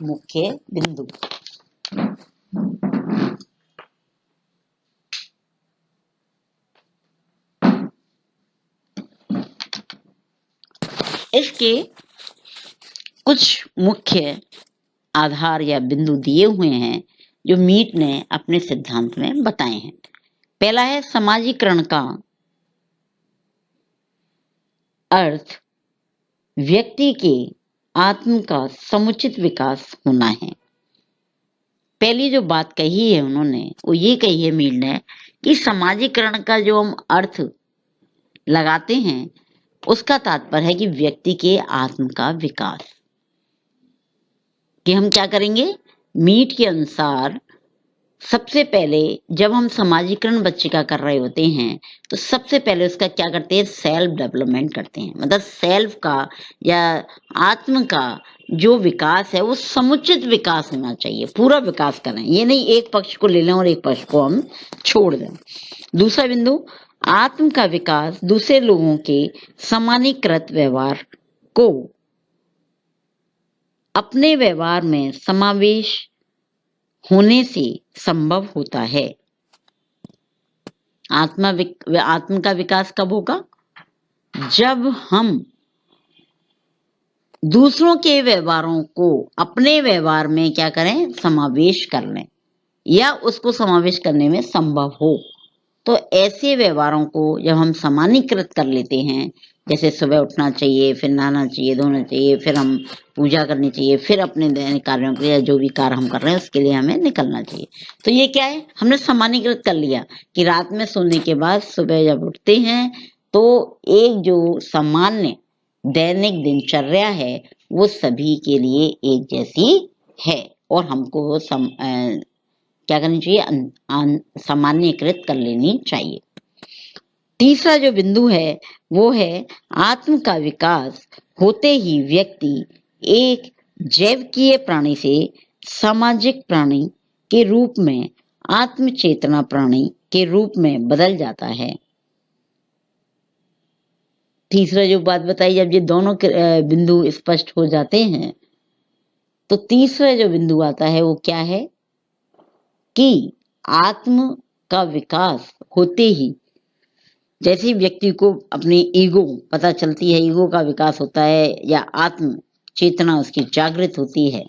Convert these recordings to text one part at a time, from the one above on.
मुख्य बिंदु। इसके कुछ मुख्य आधार या बिंदु दिए हुए हैं जो मीट ने अपने सिद्धांत में बताए हैं। पहला है समाजीकरण का अर्थ व्यक्ति के आत्म का समुचित विकास होना है। पहली जो बात कही है उन्होंने वो ये कही है मीट ने कि समाजीकरण का जो हम अर्थ लगाते हैं उसका तात्पर्य है कि व्यक्ति के आत्म का विकास, कि हम क्या करेंगे। मीट के अनुसार सबसे पहले जब हम समाजीकरण बच्चे का कर रहे होते हैं तो सबसे पहले उसका क्या करते हैं, सेल्फ डेवलपमेंट करते हैं। मतलब सेल्फ का या आत्म का जो विकास है वो समुचित विकास होना चाहिए, पूरा विकास करें। ये नहीं एक पक्ष को ले लें और एक पक्ष को हम छोड़ दें। दूसरा बिंदु, आत्म का विकास दूसरे लोगों के समानीकृत व्यवहार को अपने व्यवहार में समावेश होने से संभव होता है। आत्म का विकास कब होगा, जब हम दूसरों के व्यवहारों को अपने व्यवहार में क्या करें, समावेश कर लें या उसको समावेश करने में संभव हो। तो ऐसे व्यवहारों को जब हम सामान्यीकृत कर लेते हैं, जैसे सुबह उठना चाहिए, फिर नहाना चाहिए, धोना चाहिए, फिर हम पूजा करनी चाहिए, फिर अपने दैनिक कार्यों के लिए जो भी कार्य हम कर रहे हैं उसके लिए हमें निकलना चाहिए। तो ये क्या है, हमने सामान्यीकृत कर लिया कि रात में सोने के बाद सुबह जब उठते हैं तो एक जो सामान्य दैनिक दिनचर्या है वो सभी के लिए एक जैसी है और हमको क्या करनी चाहिए, सामान्यीकृत कर लेनी चाहिए। तीसरा जो बिंदु है वो है आत्म का विकास होते ही व्यक्ति एक जैविकीय प्राणी से सामाजिक प्राणी के रूप में, आत्म चेतना प्राणी के रूप में बदल जाता है। तीसरा जो बात बताई, जब ये दोनों बिंदु स्पष्ट हो जाते हैं तो तीसरा जो बिंदु आता है वो क्या है कि आत्म का विकास होते ही जैसे व्यक्ति को अपनी ईगो पता चलती है, ईगो का विकास होता है या आत्म चेतना उसकी जागृत होती है,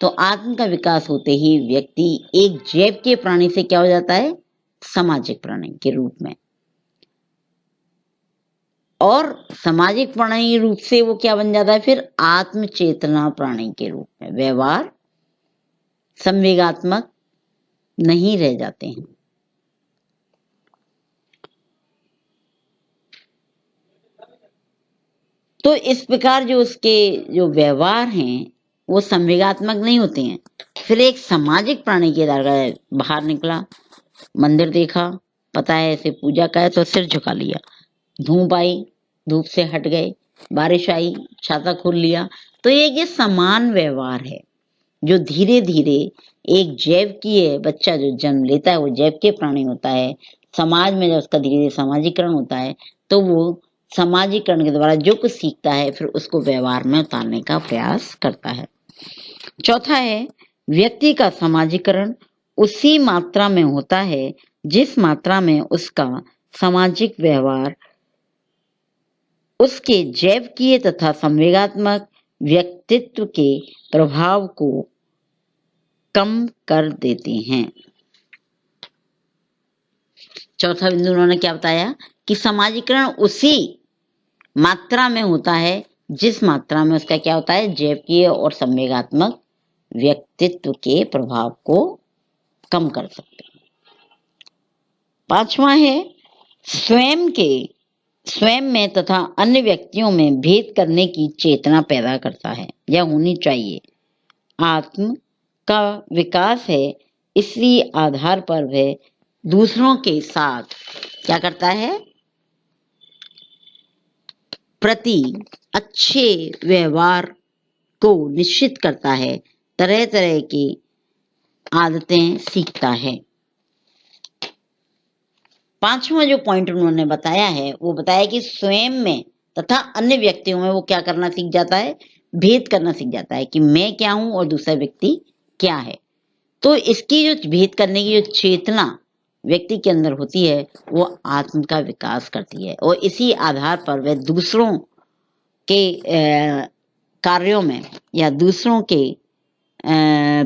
तो आत्म का विकास होते ही व्यक्ति एक जैव के प्राणी से क्या हो जाता है, सामाजिक प्राणी के रूप में। और सामाजिक प्राणी रूप से वो क्या बन जाता है, फिर आत्म चेतना प्राणी के रूप में। व्यवहार संवेगात्मक नहीं रह जाते हैं। तो इस प्रकार जो उसके जो व्यवहार हैं वो संवेगात्मक नहीं होते हैं। फिर एक सामाजिक प्राणी के आधार का बाहर निकला, मंदिर देखा, पता है ऐसे पूजा का है तो सिर झुका लिया, धूप आई धूप से हट गए, बारिश आई छाता खोल लिया। तो ये समान व्यवहार है जो धीरे धीरे एक जैविकीय बच्चा जो जन्म लेता है वो जैविकीय प्राणी होता है। समाज में जब उसका धीरे धीरे सामाजिकरण होता है तो वो सामाजिकरण के द्वारा जो कुछ सीखता है फिर उसको व्यवहार में उतारने का प्रयास करता है। चौथा है व्यक्ति का सामाजिकरण उसी मात्रा में होता है जिस मात्रा में उसका सामाजिक व्यवहार उसके जैविकीय तथा संवेगात्मक व्यक्तित्व के प्रभाव को कम कर देते हैं। चौथा बिंदु उन्होंने क्या बताया कि समाजीकरण उसी मात्रा में होता है जिस मात्रा में उसका क्या होता है, जैविकीय और संवेगात्मक व्यक्तित्व के प्रभाव को कम कर सकते हैं। पांचवा है स्वयं में तथा अन्य व्यक्तियों में भेद करने की चेतना पैदा करता है या होनी चाहिए। आत्म का विकास है, इसी आधार पर वह दूसरों के साथ क्या करता है, प्रति अच्छे व्यवहार को निश्चित करता है, तरह तरह की आदतें सीखता है। पांचवा जो पॉइंट उन्होंने बताया है वो बताया कि स्वयं में तथा अन्य व्यक्तियों में वो क्या करना सीख जाता है, भेद करना सीख जाता है कि मैं क्या हूं और दूसरा व्यक्ति क्या है। तो इसकी जो भेद करने की जो चेतना व्यक्ति के अंदर होती है वो आत्म का विकास करती है और इसी आधार पर वह दूसरों के कार्यों में या दूसरों के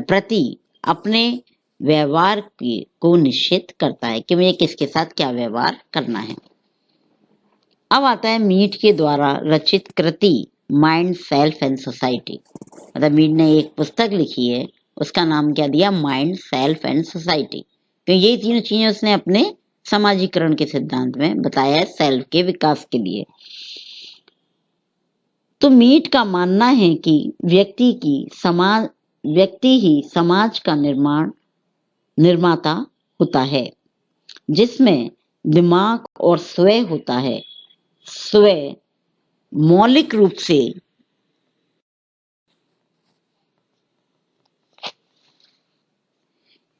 प्रति अपने व्यवहार को निश्चित करता है कि मुझे किसके साथ क्या व्यवहार करना है। अब आता है मीड के द्वारा रचित कृति माइंड, सेल्फ एंड सोसाइटी। मतलब मीड ने एक पुस्तक लिखी है, उसका नाम क्या दिया? Mind, self and society. तो ये तीनों चीजें उसने अपने समाजीकरण के सिद्धांत में बताया है सेल्फ के विकास के लिए। तो मीड का मानना है कि व्यक्ति ही समाज का निर्माता होता है, जिसमें दिमाग और स्वयं होता है। स्वयं मौलिक रूप से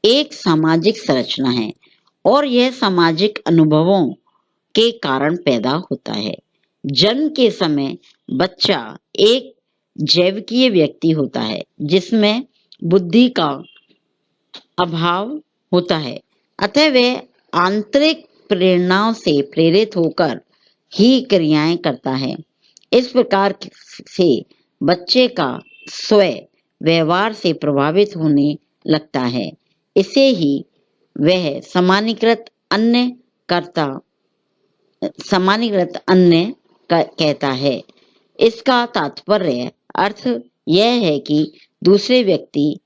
एक सामाजिक संरचना है और यह सामाजिक अनुभवों के कारण पैदा होता है। जन्म के समय बच्चा एक जैविकीय व्यक्ति होता है जिसमें बुद्धि का अभाव होता है, अतः वह आंतरिक प्रेरणाओं से प्रेरित होकर ही क्रियाएं करता है। इस प्रकार से बच्चे का स्वयं व्यवहार से प्रभावित होने लगता है। इसे ही वह सामान्यीकृत अन्य कहता है। इसका तात्पर्य अर्थ यह है कि दूसरे व्यक्ति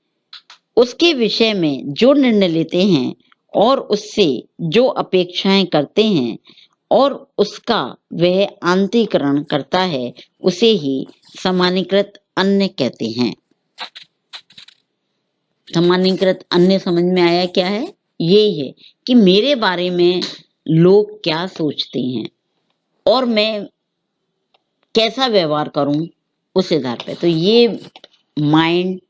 उसके विषय में जो निर्णय लेते हैं और उससे जो अपेक्षाएं करते हैं और उसका वह आंतरिकरण करता है, उसे ही सामान्यीकृत अन्य कहते हैं। सामान्यीकृत अन्य समझ में आया क्या है? यही है कि मेरे बारे में लोग क्या सोचते हैं और मैं कैसा व्यवहार करूं उस आधार पे। तो ये माइंड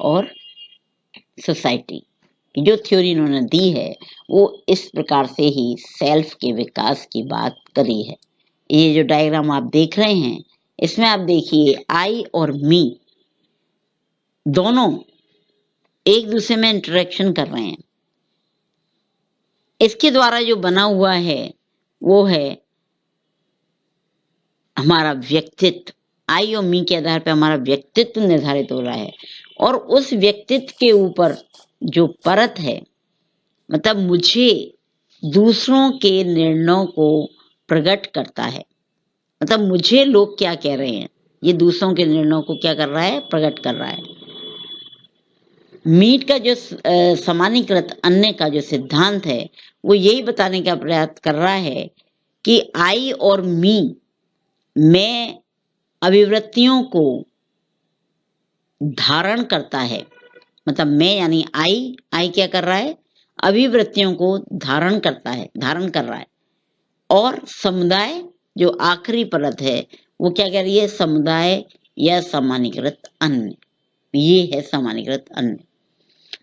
और सोसाइटी की जो थ्योरी इन्होंने दी है वो इस प्रकार से ही सेल्फ के विकास की बात करी है। ये जो डायग्राम आप देख रहे हैं इसमें आप देखिए आई और मी दोनों एक दूसरे में इंटरेक्शन कर रहे हैं। इसके द्वारा जो बना हुआ है वो है हमारा व्यक्तित्व। आई और मी के आधार पर हमारा व्यक्तित्व निर्धारित हो रहा है और उस व्यक्तित्व के ऊपर जो परत है, मतलब मुझे दूसरों के निर्णयों को प्रकट करता है। मतलब मुझे लोग क्या कह रहे हैं, ये दूसरों के निर्णयों को क्या कर रहा है? प्रकट कर रहा है। मीड का जो सामान्यीकृत अन्य का जो सिद्धांत है वो यही बताने का प्रयास कर रहा है कि आई और मी में अभिवृत्तियों को धारण करता है। मतलब मैं यानी आई क्या कर रहा है? अभिवृत्तियों को धारण कर रहा है। और समुदाय जो आखिरी परत है वो क्या कह रही है? समुदाय या सामान्यीकृत अन्य। ये है सामान्यीकृत अन्य।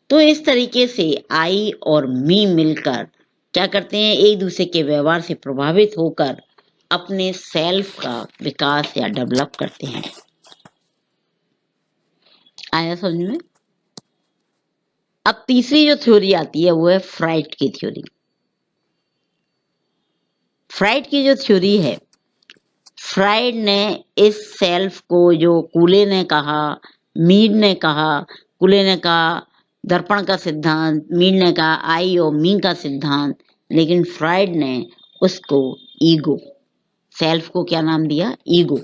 तो इस तरीके से आई और मी मिलकर क्या करते हैं? एक दूसरे के व्यवहार से प्रभावित होकर अपने सेल्फ का विकास या डेवलप करते हैं। आया समझ में? अब तीसरी जो थ्योरी आती है वो है फ्राइड की थ्योरी। फ्राइड की जो थ्योरी है, फ्राइड ने इस सेल्फ को, जो कूले ने कहा, मीड ने कहा, कूले ने कहा दर्पण का सिद्धांत, मीड ने कहा आई और मी का सिद्धांत, लेकिन फ्राइड ने उसको ईगो, सेल्फ को क्या नाम दिया? ईगो।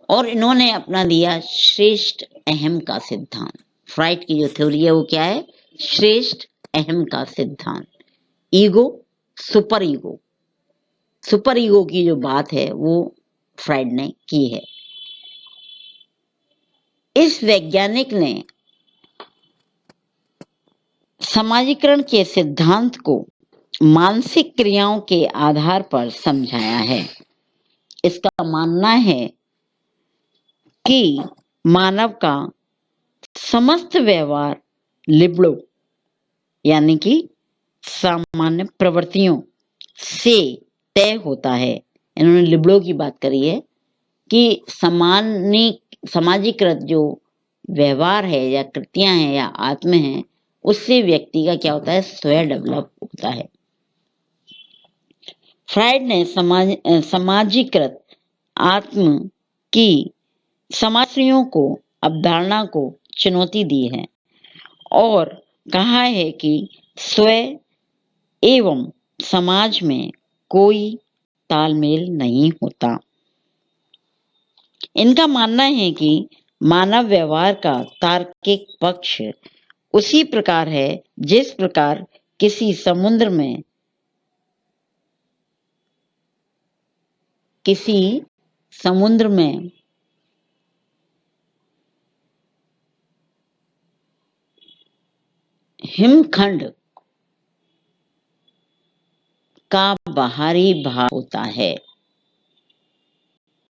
और इन्होंने अपना दिया श्रेष्ठ अहम का सिद्धांत। फ्राइड की जो थ्योरी है वो क्या है? श्रेष्ठ अहम का सिद्धांत। Ego, super ego, super ego की जो बात है वो फ्राइड ने की है। इस वैज्ञानिक ने समाजीकरण के सिद्धांत को मानसिक क्रियाओं के आधार पर समझाया है। इसका मानना है कि मानव का समस्त व्यवहार लिबड़ो यानी कि सामान्य प्रवृत्तियों से तय होता है। इन्होंने लिबड़ो की बात करी है कि समाजीकृत जो व्यवहार है या कृतियां हैं या आत्म है, उससे व्यक्ति का क्या होता है, स्वयं डेवलप होता है। फ्राइड ने समाजीकृत आत्म की समाश्रियों को अवधारणा को चुनौती दी है और कहा है कि स्वयं एवं समाज में कोई तालमेल नहीं होता। इनका मानना है कि मानव व्यवहार का तार्किक पक्ष उसी प्रकार है जिस प्रकार किसी समुद्र में हिमखंड का बाहरी भाग होता है।